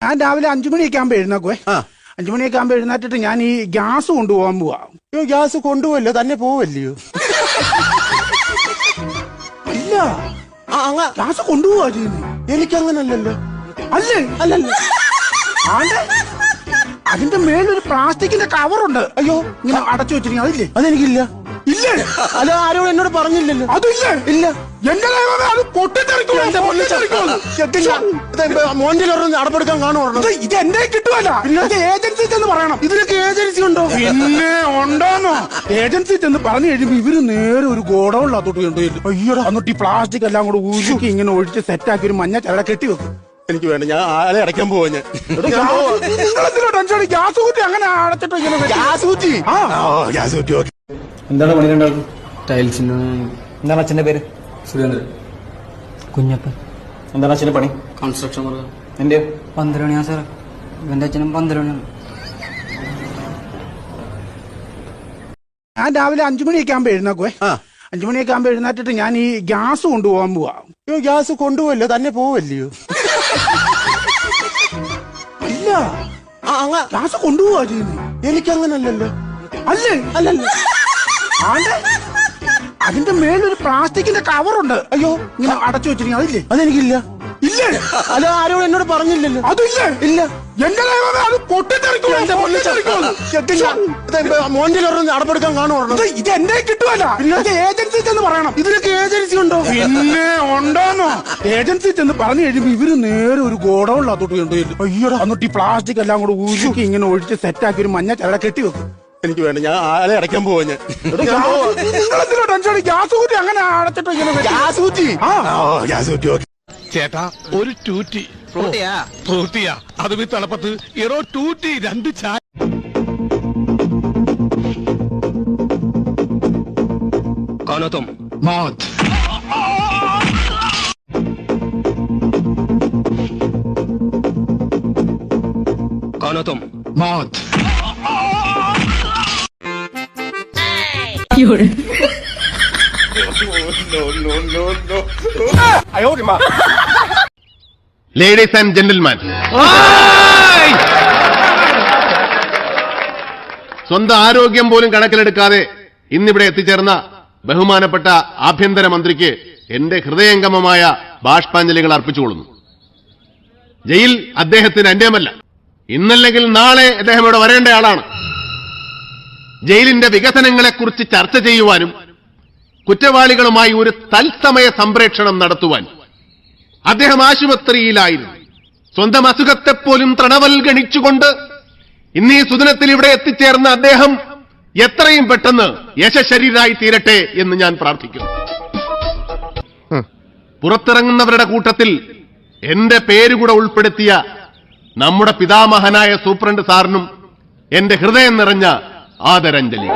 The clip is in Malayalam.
ഞാൻ രാവിലെ 5 മണിയൊക്കെ ആകുമ്പോ എഴുന്നേക്കുവേ. 5 മണിയൊക്കെ ആകുമ്പോ എഴുന്നേറ്റിട്ട് ഞാൻ ഈ ഗ്യാസ് കൊണ്ടുപോകാൻ പോവാ. ഗ്യാസ് കൊണ്ടുപോവല്ലോ, തന്നെ പോവല്ലയോ? ഇല്ല, ഗ്യാസ് കൊണ്ടുപോവാ ചെയ്യുന്നത്. എനിക്കങ്ങനല്ലല്ലോ. അല്ലേ? അല്ലല്ലോ. അതിന്റെ മേലൊരു പ്ലാസ്റ്റിക്കിന്റെ കവറുണ്ട്. അയ്യോ, ഇങ്ങനെ അടച്ചു വെച്ചിരിക്കും. അതില്ലേ? അതെനിക്കില്ല. ഇല്ലേ? അല്ല, ആരോട് എന്നോട് പറഞ്ഞില്ലല്ലോ. അതില്ലേ? ഇല്ല. എന്റെ അത് പൊട്ടിത്തെറിക്കും. മോന്റെ അടപ്പെടുക്കാൻ കാണുമോ? ഇത് എന്റെ കിട്ടുമല്ല, പിന്നെ ഏജൻസി ചെന്ന് പറയണം. ഇതിനൊക്കെ ഏജൻസി ഉണ്ടോ? പിന്നെ ഉണ്ടോന്നോ? ഏജൻസി ചെന്ന് പറഞ്ഞു കഴിയുമ്പോ ഇവര് നേരെ ഒരു ഗോഡൌണിനകത്തോട്ട് കൊണ്ടുപോയില്ല. അയ്യോടാ, എന്നിട്ട് ഈ പ്ലാസ്റ്റിക് എല്ലാം കൂടെ ഉരുക്കി ഇങ്ങനെ ഒഴിച്ച് സെറ്റാക്കി ഒരു മഞ്ഞ ചരട കെട്ടി വെക്കും. എനിക്ക് വേണ്ട, ഞാൻ ആളെ അടയ്ക്കാൻ പോവാ. ഞാൻ ടെൻഷൻ. ഗ്യാസ് കുറ്റി അങ്ങനെ അടച്ചിട്ട് ഇങ്ങനെ ഗ്യാസ് കുറ്റി. ഗ്യാസ് കുറ്റി. ഓക്കെ. എന്താണ് പണി രണ്ടാൾക്കും? ടൈൽസിന്. എന്താണ് അച്ഛന്റെ പേര്? സുരേന്ദ്രൻ. കുഞ്ഞപ്പൻ. എന്താണ് അച്ഛന്റെ പണി? Construction work. എന്റെ 12 മണിയാ സാറേ. ഇവന്റെ അച്ഛനും 12 മണിയാണ്. ഞാൻ രാവിലെ 5 മണിയൊക്കെ ആകുമ്പോ എഴുന്നേക്കുവേ. 5 മണിയൊക്കെ ആകുമ്പോ എഴുന്നേറ്റിട്ട് ഞാൻ ഈ ഗ്യാസ് കൊണ്ടുപോകാൻ പോവാ. ഗ്യാസ് കൊണ്ടുപോവല്ലോ, തന്നെ പോവല്ലയോ? ഇല്ല, ഗ്യാസ് കൊണ്ടുപോവാ ചെയ്യുന്നത്. എനിക്കങ്ങനല്ലല്ലോ. അല്ലേ? അല്ലല്ലോ. അതിന്റെ മേലൊരു പ്ലാസ്റ്റിക്കിന്റെ കവറുണ്ട്. അയ്യോ, ഇങ്ങനെ അടച്ചു വെച്ചിരിക്കും. അതില്ലേ? അതെനിക്കില്ല. ഇല്ലേ? അല്ല, ആരോട് എന്നോട് പറഞ്ഞില്ലല്ലോ. അതില്ലേ? ഇല്ല. എന്റെ അത് പൊട്ടിത്തെറിക്കും. മോന്റെ അടപ്പെടുക്കാൻ കാണുമോ? ഇത് എന്റെ കിട്ടുമല്ല, പിന്നെ ഏജൻസി ചെന്ന് പറയണം. ഇതിനൊക്കെ ഏജൻസി ഉണ്ടോ? പിന്നെ ഉണ്ടോന്നോ? ഏജൻസി ചെന്ന് പറഞ്ഞു കഴിയുമ്പോ ഇവര് നേരെ ഒരു ഗോഡൌണിനകത്തോട്ട് കൊണ്ടുപോയില്ല. അയ്യോടാ, എന്നിട്ട് ഈ പ്ലാസ്റ്റിക് എല്ലാം കൂടെ ഉരുക്കി ഇങ്ങനെ ഒഴിച്ച് സെറ്റാക്കി ഒരു മഞ്ഞ ചരട കെട്ടി വെക്കും. എനിക്ക് വേണ്ട, ഞാൻ ആളെ അടയ്ക്കാൻ പോവാ. ഞാൻ ടെൻഷൻ. ഗ്യാസ് കുറ്റി അങ്ങനെ അടച്ചിട്ട് ഇങ്ങനെ ഗ്യാസ് കുറ്റി. ഗ്യാസ് കുറ്റി. ഓക്കെ. ചേട്ടാ, ഒരു ടൂറ്റി. ഫ്രൂട്ടിയാ? അത് വിത്ത് തളപ്പത്ത് ഇറോ ടൂറ്റി 2 ചായ. कौन हो तुम? मौत. कौन हो तुम? मौत. ലേഡീസ് ആൻഡ് ജെന്റിൽമാൻ, സ്വന്തം ആരോഗ്യം പോലും കണക്കിലെടുക്കാതെ ഇന്നിവിടെ എത്തിച്ചേർന്ന ബഹുമാനപ്പെട്ട ആഭ്യന്തരമന്ത്രിക്ക് എന്റെ ഹൃദയംഗമമായ ബാഷ്പാഞ്ജലികൾ അർപ്പിച്ചുകൊള്ളുന്നു. ജയിൽ അദ്ദേഹത്തിന് അന്യമല്ല. ഇന്നല്ലെങ്കിൽ നാളെ അദ്ദേഹം ഇവിടെ വരേണ്ട ആളാണ്. ജയിലിന്റെ വികസനങ്ങളെക്കുറിച്ച് ചർച്ച ചെയ്യുവാനും കുറ്റവാളികളുമായി ഒരു തത്സമയ സംപ്രേഷണം നടത്തുവാൻ അദ്ദേഹം ആശുപത്രിയിലായിരുന്നു. സ്വന്തം അസുഖത്തെപ്പോലും തൃണവൽഗണിച്ചുകൊണ്ട് ഇന്നീ സുദിനത്തിൽ ഇവിടെ എത്തിച്ചേർന്ന അദ്ദേഹം എത്രയും പെട്ടെന്ന് യശശരീരായി തീരട്ടെ എന്ന് ഞാൻ പ്രാർത്ഥിക്കുന്നു. പുറത്തിറങ്ങുന്നവരുടെ കൂട്ടത്തിൽ എന്റെ പേരുകൂടെ ഉൾപ്പെടുത്തിയ നമ്മുടെ പിതാമഹനായ സൂപ്രണ്ട് സാറിനും എന്റെ ഹൃദയം നിറഞ്ഞ ആദരാഞ്ജലി.